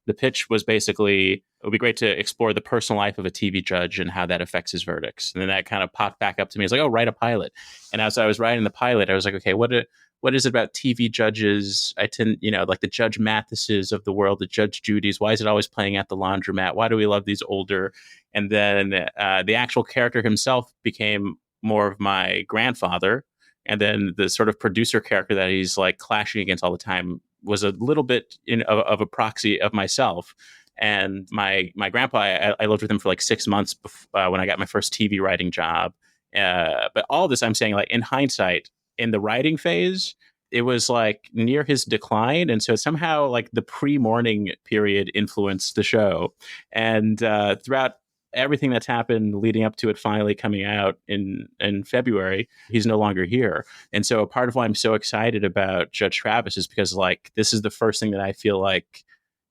The pitch was basically it would be great to explore the personal life of a TV judge and how that affects his verdicts. And then that kind of popped back up to me. It's like, oh, write a pilot. And as I was writing the pilot, I was like, okay, what is it about TV judges? I tend, like the Judge Mathises of the world, the Judge Judys. Why is it always playing at the laundromat? Why do we love these older? And then the actual character himself became more of my grandfather. And then the sort of producer character that he's like clashing against all the time was a little bit of a proxy of myself. And my grandpa, I lived with him for like 6 months when I got my first TV writing job. But all this, I'm saying, like in hindsight, in the writing phase, it was like near his decline, and so somehow like the pre-morning period influenced the show, and throughout everything that's happened leading up to it finally coming out in February, he's no longer here. And so a part of why I'm so excited about Judge Travis is because like this is the first thing that I feel like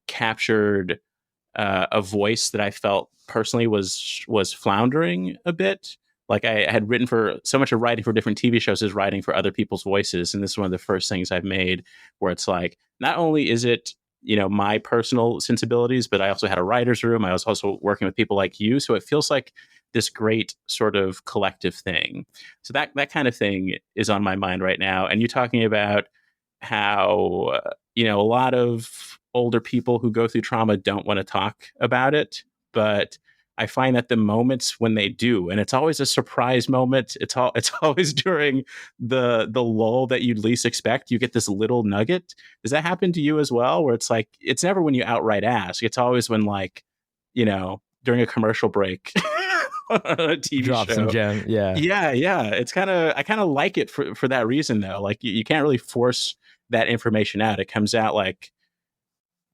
captured a voice that I felt personally was floundering a bit. Like I had written for so much of writing for different TV shows is writing for other people's voices, and this is one of the first things I've made where it's like not only is it my personal sensibilities, but I also had a writer's room. I was also working with people like you, so it feels like this great sort of collective thing. So that kind of thing is on my mind right now. And you talking about how a lot of older people who go through trauma don't want to talk about it, but I find that the moments when they do, and it's always a surprise moment. It's always during the lull that you'd least expect. You get this little nugget. Does that happen to you as well? Where it's like it's never when you outright ask. It's always when like during a commercial break on a TV Drop some show. gem, yeah. Yeah. It's I kind of like it for that reason though. Like you can't really force that information out. It comes out like,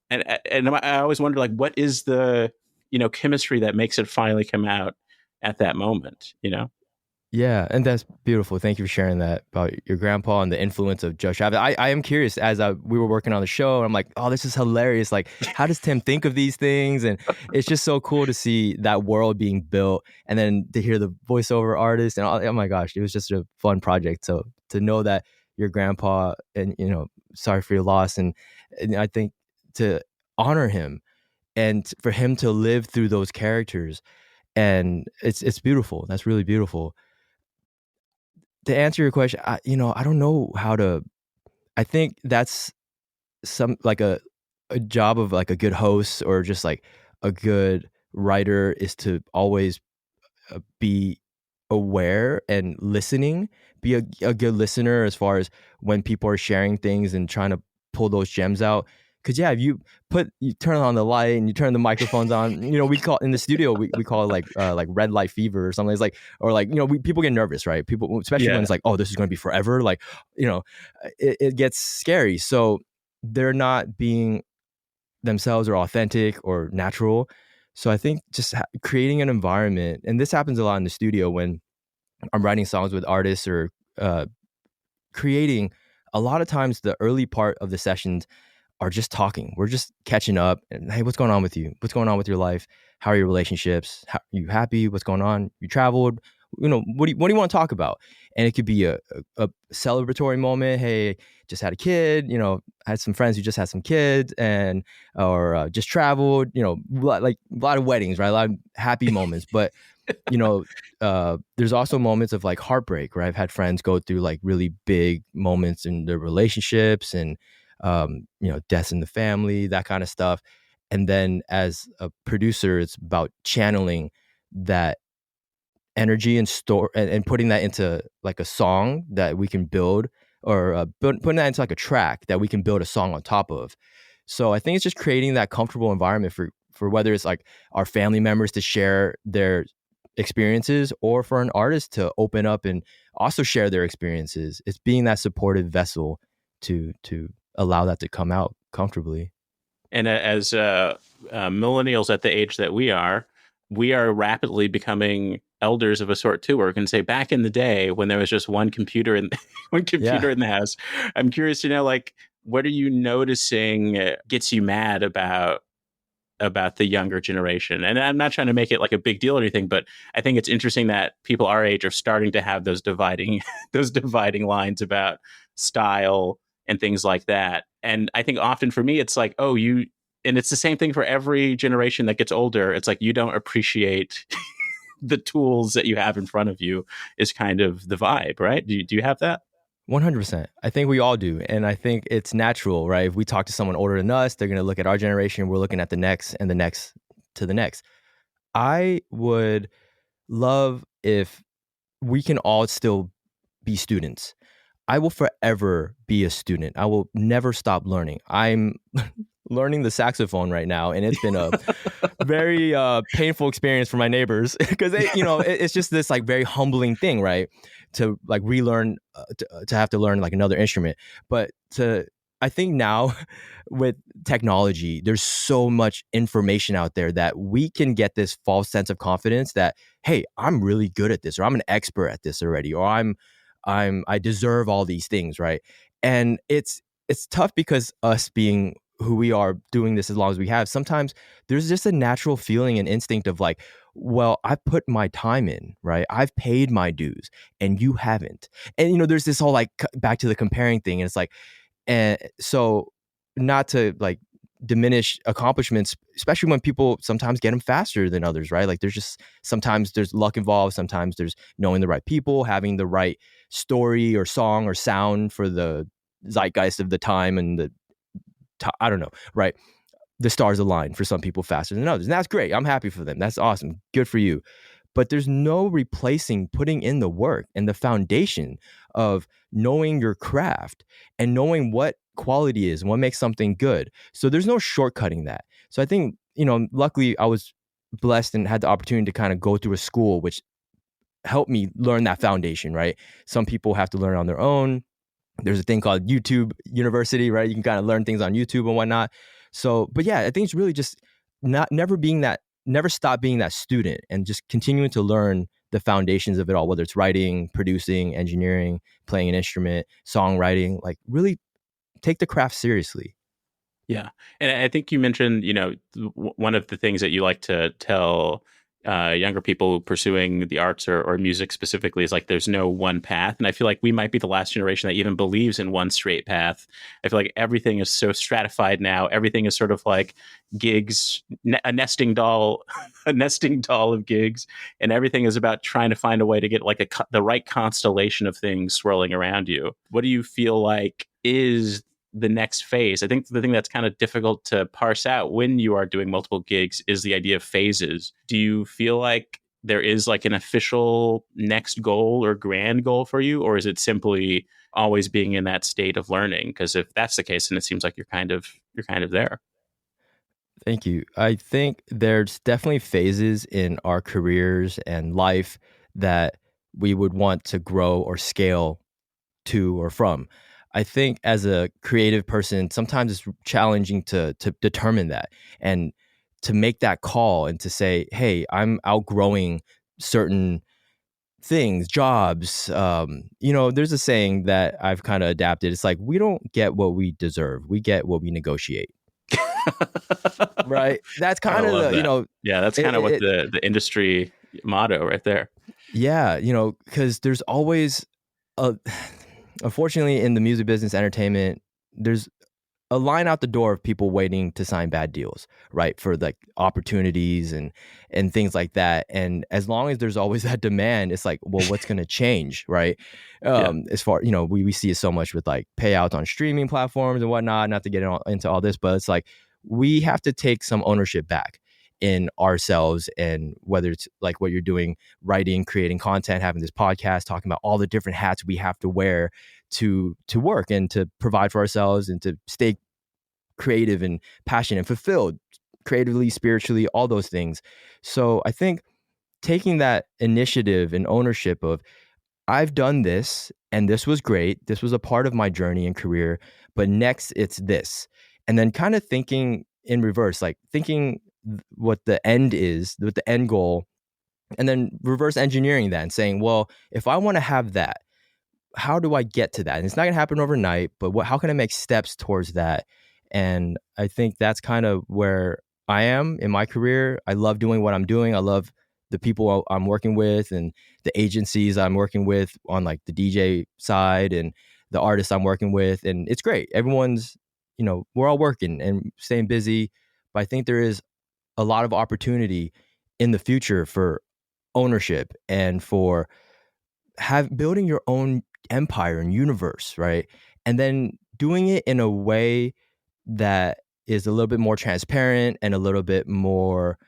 and I always wonder like what is the chemistry that makes it finally come out at that moment. Yeah, and that's beautiful. Thank you for sharing that about your grandpa and the influence of Joe Chavez. I am curious as we were working on the show, and I'm like, oh, this is hilarious. Like, how does Tim think of these things? And it's just so cool to see that world being built, and then to hear the voiceover artist. And oh my gosh, it was just a fun project. So to know that your grandpa, and sorry for your loss, and I think to honor him and for him to live through those characters, and it's beautiful. That's really beautiful. To answer your question, I don't know how to. I think that's some like a job of like a good host or just like a good writer is to always be aware and listening, be a good listener as far as when people are sharing things and trying to pull those gems out. Cause yeah, if you turn on the light and you turn the microphones on, we call in the studio, we call it like red light fever or something. It's like, or like, people get nervous, right? People, especially when it's like, oh, this is going to be forever. Like, it gets scary. So they're not being themselves or authentic or natural. So I think just creating an environment, and this happens a lot in the studio when I'm writing songs with artists or creating. A lot of times, the early part of the sessions are just talking. We're just catching up. And hey, what's going on with you? What's going on with your life? How are your relationships? How, are you happy? What's going on? You traveled? What do you want to talk about? And it could be a celebratory moment. Hey, just had a kid. Had some friends who just had some kids, and or just traveled. Like a lot of weddings, right? A lot of happy moments. But there's also moments of like heartbreak, where I've had friends go through like really big moments in their relationships and deaths in the family, that kind of stuff. And then as a producer, it's about channeling that energy and store and putting that into like a song that we can build, or putting that into like a track that we can build a song on top of. So I think it's just creating that comfortable environment for whether it's like our family members to share their experiences, or for an artist to open up and also share their experiences. It's being that supportive vessel to allow that to come out comfortably. And as millennials at the age that we are rapidly becoming elders of a sort too. Where we can say, back in the day when there was just one computer in one Yeah. computer in the house. I'm curious to know, like, what are you noticing gets you mad about the younger generation? And I'm not trying to make it like a big deal or anything, but I think it's interesting that people our age are starting to have those dividing those dividing lines about style and things like that. And I think often for me, it's like, oh, you, and it's the same thing for every generation that gets older. It's like, you don't appreciate the tools that you have in front of you is kind of the vibe, right? Do you have that? 100%. I think we all do. And I think it's natural, right? If we talk to someone older than us, they're going to look at our generation. We're looking at the next and the next to the next. I would love if we can all still be students. I will forever be a student. I will never stop learning. I'm learning the saxophone right now, and it's been a very painful experience for my neighbors because it's just this like very humbling thing, right? To like relearn, to have to learn like another instrument, but I think now with technology, there's so much information out there that we can get this false sense of confidence that, hey, I'm really good at this, or I'm an expert at this already, or I deserve all these things, right? And it's tough because us being who we are, doing this as long as we have, sometimes there's just a natural feeling and instinct of like, well, I put my time in, right? I've paid my dues and you haven't. And there's this whole like back to the comparing thing, and it's like, and so not to like diminish accomplishments, especially when people sometimes get them faster than others, right? Like there's just sometimes there's luck involved, sometimes there's knowing the right people, having the right story or song or sound for the zeitgeist of the time and I don't know, right? The stars align for some people faster than others. And that's great. I'm happy for them. That's awesome. Good for you. But there's no replacing putting in the work and the foundation of knowing your craft and knowing what quality is and what makes something good. So there's no shortcutting that. So I think, luckily I was blessed and had the opportunity to kind of go through a school which helped me learn that foundation, right? Some people have to learn on their own. There's a thing called YouTube University, right? You can kind of learn things on YouTube and whatnot. So, but yeah, I think it's really just never stop being that student and just continuing to learn the foundations of it all, whether it's writing, producing, engineering, playing an instrument, songwriting, like really take the craft seriously. Yeah. And I think you mentioned, one of the things that you like to tell younger people pursuing the arts or music specifically is like there's no one path. And I feel like we might be the last generation that even believes in one straight path. I feel like everything is so stratified now. Everything is sort of like gigs, a nesting doll, a nesting doll of gigs. And everything is about trying to find a way to get like the right constellation of things swirling around you. What do you feel like is the next phase? I think the thing that's kind of difficult to parse out when you are doing multiple gigs is the idea of phases. Do you feel like there is like an official next goal or grand goal for you, or is it simply always being in that state of learning? Because if that's the case, then it seems like you're kind of there. Thank you. I think there's definitely phases in our careers and life that we would want to grow or scale to or from. I think as a creative person, sometimes it's challenging to determine that and to make that call and to say, hey, I'm outgrowing certain things, jobs. There's a saying that I've kind of adapted. It's like, we don't get what we deserve. We get what we negotiate. Right. That's I kind of love the, that. Yeah, that's kind of what the industry motto right there. Yeah. Because there's always a, unfortunately, in the music business, entertainment, there's a line out the door of people waiting to sign bad deals, right? For like opportunities and things like that. And as long as there's always that demand, it's like, well, what's going to change, right? Yeah. As far, we see it so much with like payouts on streaming platforms and whatnot, not to get into all this, but it's like, we have to take some ownership back. in ourselves, and whether it's like what you're doing, writing, creating content, having this podcast, talking about all the different hats we have to wear to work and to provide for ourselves and to stay creative and passionate and fulfilled creatively, spiritually, all those things. So I think taking that initiative and ownership of, I've done this and this was great. This was a part of my journey and career, but next it's this. And then kind of thinking in reverse, like thinking what the end is, what the end goal, and then reverse engineering that and saying, well, if I want to have that, how do I get to that? And it's not going to happen overnight, but how can I make steps towards that? And I think that's kind of where I am in my career. I love doing what I'm doing. I love the people I'm working with and the agencies I'm working with on like the DJ side and the artists I'm working with. And it's great. Everyone's, we're all working and staying busy. But I think there is a lot of opportunity in the future for ownership and for building your own empire and universe, right? And then doing it in a way that is a little bit more transparent and a little bit more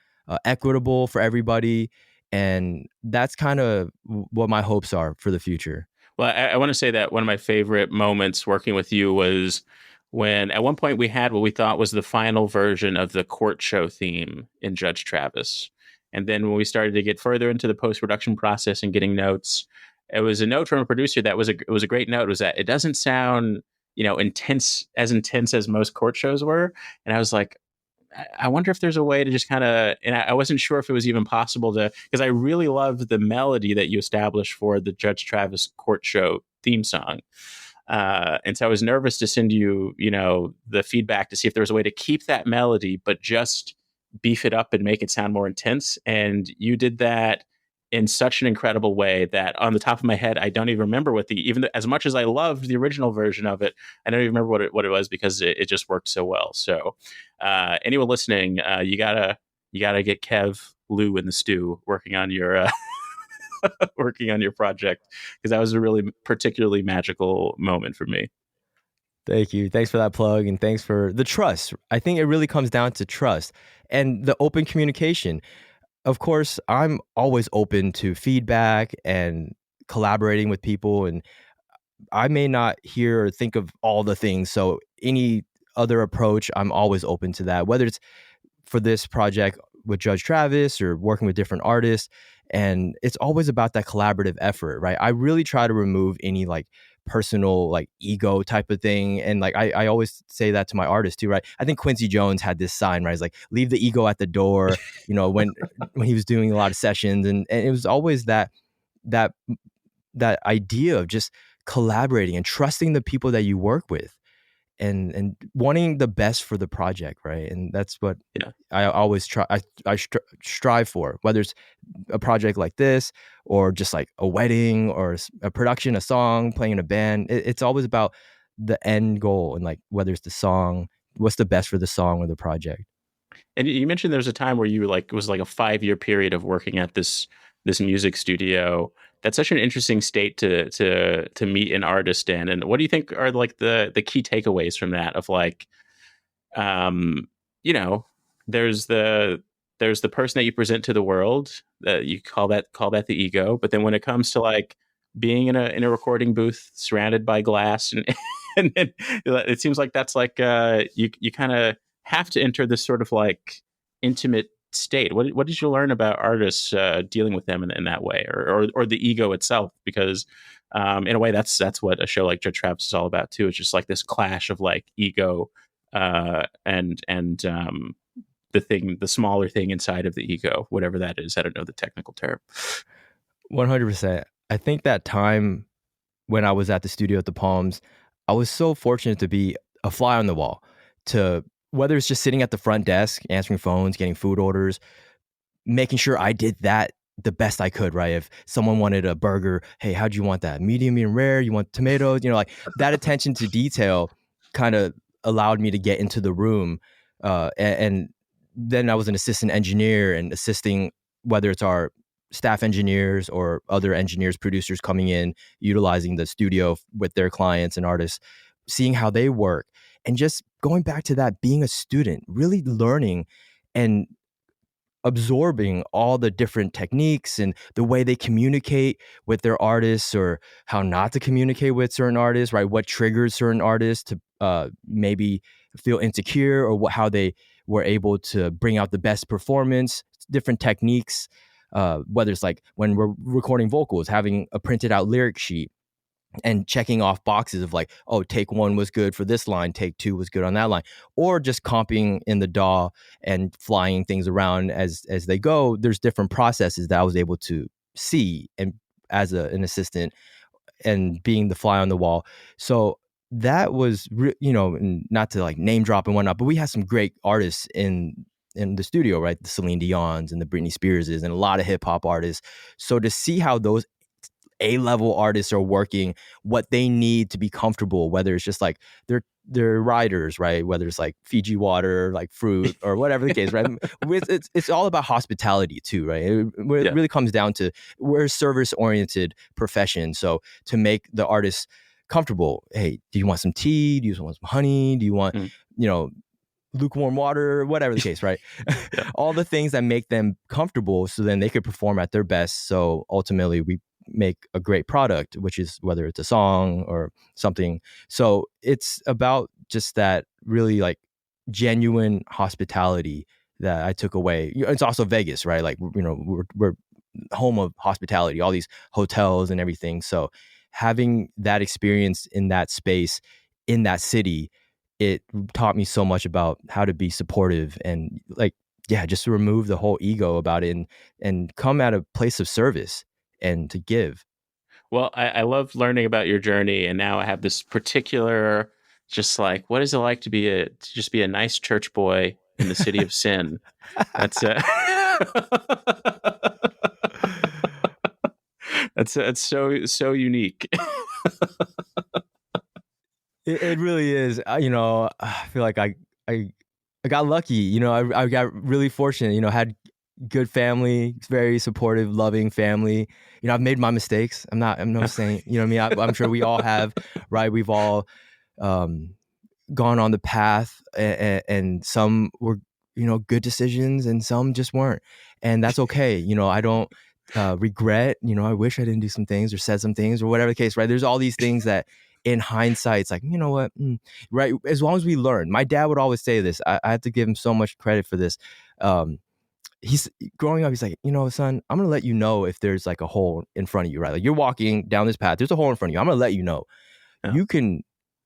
equitable for everybody. And that's kind of what my hopes are for the future. Well, I want to say that one of my favorite moments working with you was when at one point we had what we thought was the final version of the court show theme in Judge Travis. And then when we started to get further into the post-production process and getting notes, it was a note from a producer that it was a great note, was that it doesn't sound, intense as most court shows were. And I was like, I wonder if there's a way to just kind of, and I wasn't sure if it was even possible to, because I really loved the melody that you established for the Judge Travis court show theme song. And so I was nervous to send you, the feedback to see if there was a way to keep that melody, but just beef it up and make it sound more intense. And you did that in such an incredible way that on the top of my head, I don't even remember as much as I loved the original version of it, I don't even remember what it was because it just worked so well. So anyone listening, you gotta get Kev Luu in the stew working on your working on your project, because that was a really particularly magical moment for me. Thank you. Thanks for that plug. And thanks for the trust. I think it really comes down to trust and the open communication. Of course, I'm always open to feedback and collaborating with people. And I may not hear or think of all the things. So any other approach, I'm always open to that, whether it's for this project with Judge Travis or working with different artists. And it's always about that collaborative effort, right? I really try to remove any like personal like ego type of thing. And like I always say that to my artists too, right? I think Quincy Jones had this sign, right? It's like, leave the ego at the door, when he was doing a lot of sessions. And it was always that idea of just collaborating and trusting the people that you work with and wanting the best for the project, right? And that's what I always strive for, whether it's a project like this or just like a wedding or a production, a song, playing in a band. It's always about the end goal and like whether it's the song, what's the best for the song or the project. And you mentioned there was a time where you it was like a 5-year period of working at this music studio. That's such an interesting state to meet an artist in. And what do you think are like the key takeaways from that? Of like, you know, there's the person that you present to the world that you call that the ego. But then when it comes to like being in a recording booth surrounded by glass and and it seems like that's like you kind of have to enter this sort of like intimate state. What did you learn about artists dealing with them in that way, or the ego itself? Because in a way, that's what a show like Judge Travis is all about too. It's just like this clash of like ego and the smaller thing inside of the ego, whatever that is. I don't know the technical term. 100%. I think that time when I was at the studio at the Palms, I was so fortunate to be a fly on the wall, to whether it's just sitting at the front desk, answering phones, getting food orders, making sure I did that the best I could, right? If someone wanted a burger, hey, how'd you want that? Medium rare? You want tomatoes? Like that attention to detail kind of allowed me to get into the room. And then I was an assistant engineer and assisting, whether it's our staff engineers or other engineers, producers coming in, utilizing the studio with their clients and artists, seeing how they work. And just going back to that, being a student, really learning and absorbing all the different techniques and the way they communicate with their artists, or how not to communicate with certain artists, right? What triggers certain artists to maybe feel insecure, or how they were able to bring out the best performance, different techniques, whether it's like when we're recording vocals, having a printed out lyric sheet and checking off boxes of like, oh, take one was good for this line, take two was good on that line, or just comping in the DAW and flying things around as they go. There's different processes that I was able to see, and as an assistant, and being the fly on the wall. So that was, not to like name drop and whatnot, but we had some great artists in the studio, right? The Celine Dion's and the Britney Spears's and a lot of hip hop artists. So to see how those A-level artists are working, what they need to be comfortable, whether it's just like they're riders, right? Whether it's like Fiji water, like fruit, or whatever the case, right? It's all about hospitality too, right? It really comes down to, we're a service-oriented profession. So to make the artists comfortable, hey, do you want some tea? Do you want some honey? Do you want, lukewarm water, whatever the case, right? All the things that make them comfortable, so then they could perform at their best. So ultimately we make a great product, which is whether it's a song or something. So it's about just that really like genuine hospitality that I took away. It's also Vegas, right? Like, we're home of hospitality, all these hotels and everything. So having that experience in that space, in that city, it taught me so much about how to be supportive and like, just to remove the whole ego about it, and come at a place of service and to give. Well, I love learning about your journey, and now I have this particular, just like, what is it like to just be a nice church boy in the city of sin? That's that's so unique. It really is. I feel like I got lucky. I got really fortunate. Had good family, very supportive, loving family. I've made my mistakes. I'm no saint. You know what I mean? I'm sure we all have, right? We've all gone on the path, and some were, good decisions, and some just weren't, and that's okay. I don't regret. I wish I didn't do some things or said some things or whatever the case, right? There's all these things that in hindsight, it's like, you know what, right? As long as we learn. My dad would always say this. I have to give him so much credit for this. He's growing up, he's like, son, I'm gonna let you know if there's like a hole in front of you, right? Like, you're walking down this path, there's a hole in front of you. I'm gonna let you know. Yeah. You can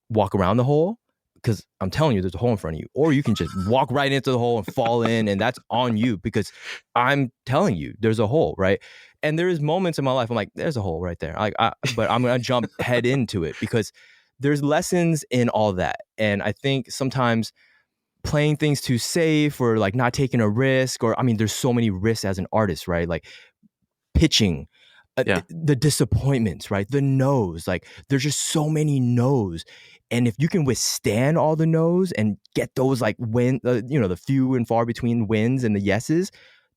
walk around the hole, because I'm telling you there's a hole in front of you, or you can just walk right into the hole and fall in, and that's on you, because I'm telling you there's a hole, right? And there is moments in my life I'm like, there's a hole right there, but I'm gonna jump head into it, because there's lessons in all that. And I think sometimes playing things too safe, or like not taking a risk, or there's so many risks as an artist, right? Like pitching, the disappointments, right? The no's, like there's just so many no's. And if you can withstand all the no's and get those like the few and far between wins and the yeses,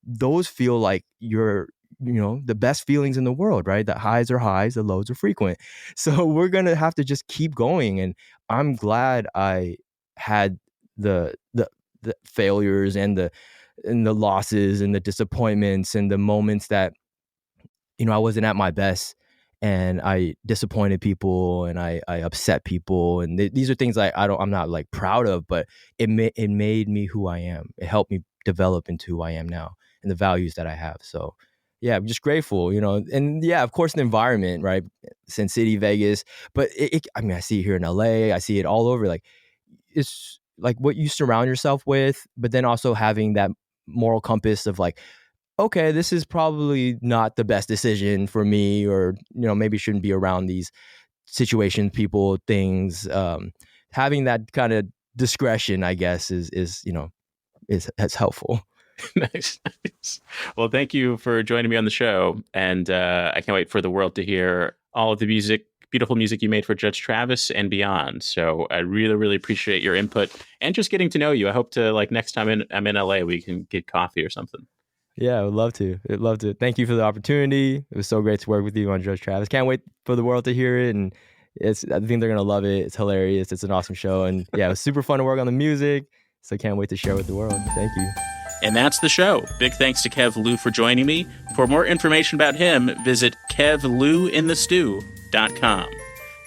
those feel like the best feelings in the world, right? The highs are highs, the lows are frequent. So we're gonna have to just keep going. And I'm glad I had the failures and the losses and the disappointments and the moments that I wasn't at my best, and I disappointed people, and I upset people, and these are things I'm not like proud of, but it made me who I am. It helped me develop into who I am now and the values that I have. So yeah, I'm just grateful, and yeah, of course the environment, right? Sin City, Vegas, but I see it here in LA, I see it all over. Like, it's like what you surround yourself with, but then also having that moral compass of like, okay, this is probably not the best decision for me, or maybe shouldn't be around these situations, people, things. Having that kind of discretion, I guess, is helpful. Nice. Well, thank you for joining me on the show, and I can't wait for the world to hear all of the beautiful music you made for Judge Travis and beyond. So I really, really appreciate your input and just getting to know you. I hope to, like, next time I'm in LA, we can get coffee or something. Yeah, I would love to. I'd love to. Thank you for the opportunity. It was so great to work with you on Judge Travis. Can't wait for the world to hear it. And I think they're going to love it. It's hilarious. It's an awesome show. And yeah, it was super fun to work on the music. So can't wait to share with the world. Thank you. And that's the show. Big thanks to Kev Luu for joining me. For more information about him, visit kevluuinthestew.com.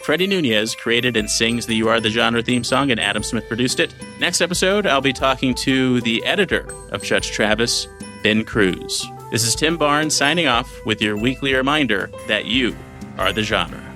Freddie Nunez created and sings the You Are the Genre theme song, and Adam Smith produced it. Next episode, I'll be talking to the editor of Judge Travis, Ben Cruz. This is Tim Barnes signing off with your weekly reminder that you are the genre.